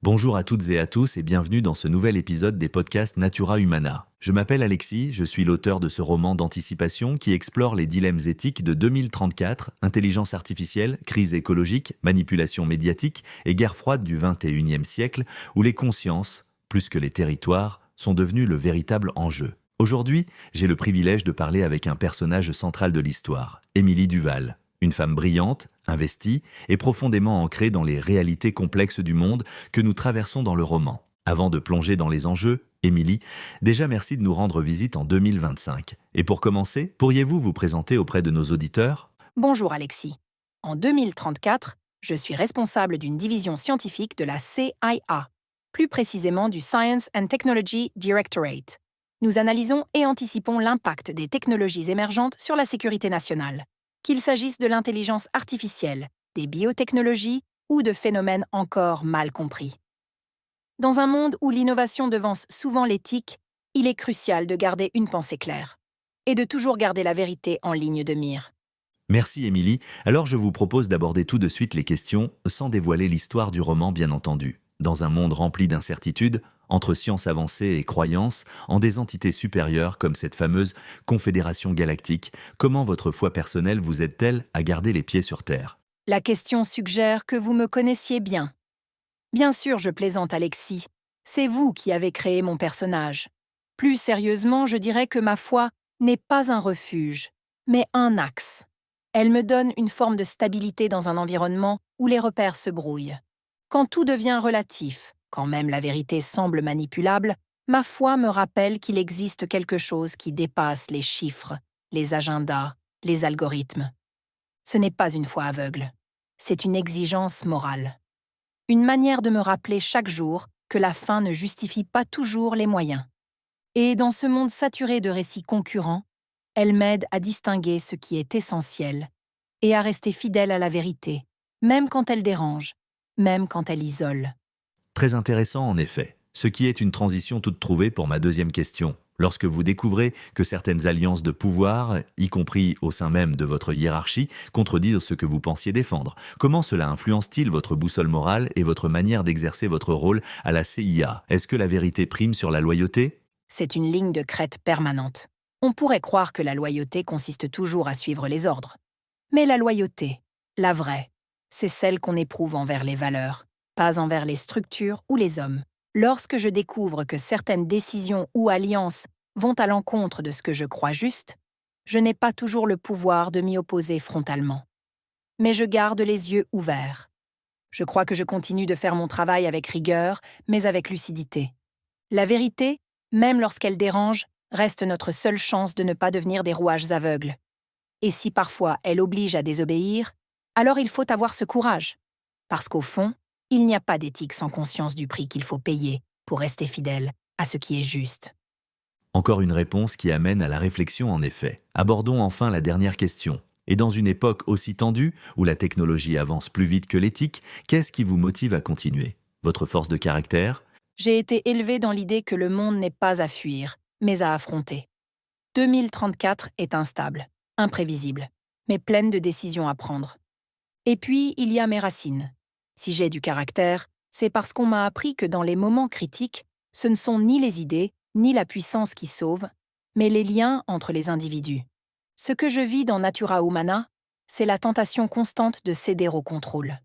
Bonjour à toutes et à tous et bienvenue dans ce nouvel épisode des podcasts Natura Humana. Je m'appelle Alexis, je suis l'auteur de ce roman d'anticipation qui explore les dilemmes éthiques de 2034, intelligence artificielle, crise écologique, manipulation médiatique et guerre froide du XXIe siècle, où les consciences, plus que les territoires, sont devenus le véritable enjeu. Aujourd'hui, j'ai le privilège de parler avec un personnage central de l'histoire, Émilie Duval. Une femme brillante, investie et profondément ancrée dans les réalités complexes du monde que nous traversons dans le roman. Avant de plonger dans les enjeux, Émilie, déjà merci de nous rendre visite en 2025. Et pour commencer, pourriez-vous vous présenter auprès de nos auditeurs ? Bonjour Alexis. En 2034, je suis responsable d'une division scientifique de la CIA, plus précisément du Science and Technology Directorate. Nous analysons et anticipons l'impact des technologies émergentes sur la sécurité nationale, qu'il s'agisse de l'intelligence artificielle, des biotechnologies ou de phénomènes encore mal compris. Dans un monde où l'innovation devance souvent l'éthique, il est crucial de garder une pensée claire et de toujours garder la vérité en ligne de mire. Merci Émilie. Alors je vous propose d'aborder tout de suite les questions, sans dévoiler l'histoire du roman bien entendu. Dans un monde rempli d'incertitudes, entre sciences avancées et croyances, en des entités supérieures comme cette fameuse Confédération galactique, comment votre foi personnelle vous aide-t-elle à garder les pieds sur Terre ? La question suggère que vous me connaissiez bien. Bien sûr, je plaisante, Alexis. C'est vous qui avez créé mon personnage. Plus sérieusement, je dirais que ma foi n'est pas un refuge, mais un axe. Elle me donne une forme de stabilité dans un environnement où les repères se brouillent. Quand tout devient relatif, quand même la vérité semble manipulable, ma foi me rappelle qu'il existe quelque chose qui dépasse les chiffres, les agendas, les algorithmes. Ce n'est pas une foi aveugle, c'est une exigence morale. Une manière de me rappeler chaque jour que la fin ne justifie pas toujours les moyens. Et dans ce monde saturé de récits concurrents, elle m'aide à distinguer ce qui est essentiel et à rester fidèle à la vérité, même quand elle dérange, même quand elle isole. Très intéressant en effet, ce qui est une transition toute trouvée pour ma deuxième question. Lorsque vous découvrez que certaines alliances de pouvoir, y compris au sein même de votre hiérarchie, contredisent ce que vous pensiez défendre, comment cela influence-t-il votre boussole morale et votre manière d'exercer votre rôle à la CIA ? Est-ce que la vérité prime sur la loyauté ? C'est une ligne de crête permanente. On pourrait croire que la loyauté consiste toujours à suivre les ordres. Mais la loyauté, la vraie, c'est celle qu'on éprouve envers les valeurs, pas envers les structures ou les hommes. Lorsque je découvre que certaines décisions ou alliances vont à l'encontre de ce que je crois juste, je n'ai pas toujours le pouvoir de m'y opposer frontalement. Mais je garde les yeux ouverts. Je crois que je continue de faire mon travail avec rigueur, mais avec lucidité. La vérité, même lorsqu'elle dérange, reste notre seule chance de ne pas devenir des rouages aveugles. Et si parfois elle oblige à désobéir, alors il faut avoir ce courage. Parce qu'au fond, il n'y a pas d'éthique sans conscience du prix qu'il faut payer pour rester fidèle à ce qui est juste. Encore une réponse qui amène à la réflexion en effet. Abordons enfin la dernière question. Et dans une époque aussi tendue, où la technologie avance plus vite que l'éthique, qu'est-ce qui vous motive à continuer ? Votre force de caractère ? J'ai été élevée dans l'idée que le monde n'est pas à fuir, mais à affronter. 2034 est instable, imprévisible, mais pleine de décisions à prendre. Et puis, il y a mes racines. Si j'ai du caractère, c'est parce qu'on m'a appris que dans les moments critiques, ce ne sont ni les idées, ni la puissance qui sauvent, mais les liens entre les individus. Ce que je vis dans Natura Humana, c'est la tentation constante de céder au contrôle.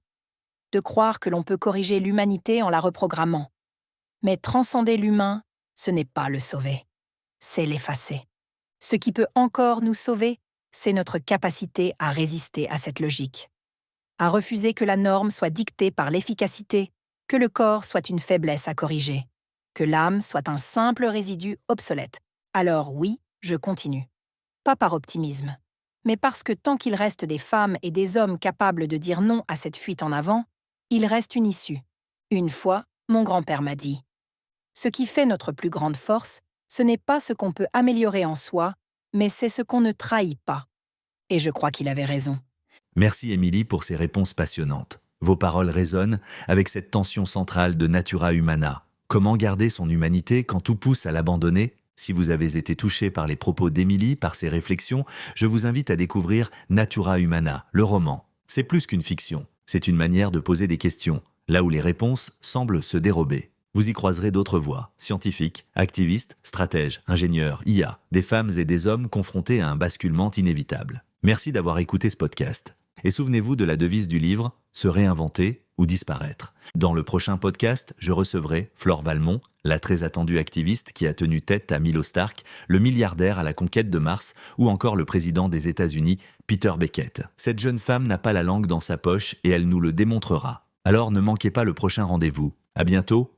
De croire que l'on peut corriger l'humanité en la reprogrammant. Mais transcender l'humain, ce n'est pas le sauver, c'est l'effacer. Ce qui peut encore nous sauver, c'est notre capacité à résister à cette logique. À refuser que la norme soit dictée par l'efficacité, que le corps soit une faiblesse à corriger, que l'âme soit un simple résidu obsolète. Alors oui, je continue. Pas par optimisme, mais parce que tant qu'il reste des femmes et des hommes capables de dire non à cette fuite en avant, il reste une issue. Une fois, mon grand-père m'a dit « Ce qui fait notre plus grande force, ce n'est pas ce qu'on peut améliorer en soi, mais c'est ce qu'on ne trahit pas. » Et je crois qu'il avait raison. Merci Émilie pour ces réponses passionnantes. Vos paroles résonnent avec cette tension centrale de Natura Humana. Comment garder son humanité quand tout pousse à l'abandonner ? Si vous avez été touché par les propos d'Émilie, par ses réflexions, je vous invite à découvrir Natura Humana, le roman. C'est plus qu'une fiction, c'est une manière de poser des questions, là où les réponses semblent se dérober. Vous y croiserez d'autres voix, scientifiques, activistes, stratèges, ingénieurs, IA, des femmes et des hommes confrontés à un basculement inévitable. Merci d'avoir écouté ce podcast. Et souvenez-vous de la devise du livre, se réinventer ou disparaître. Dans le prochain podcast, je recevrai Flore Valmont, la très attendue activiste qui a tenu tête à Milo Stark, le milliardaire à la conquête de Mars, ou encore le président des États-Unis, Peter Beckett. Cette jeune femme n'a pas la langue dans sa poche et elle nous le démontrera. Alors ne manquez pas le prochain rendez-vous. À bientôt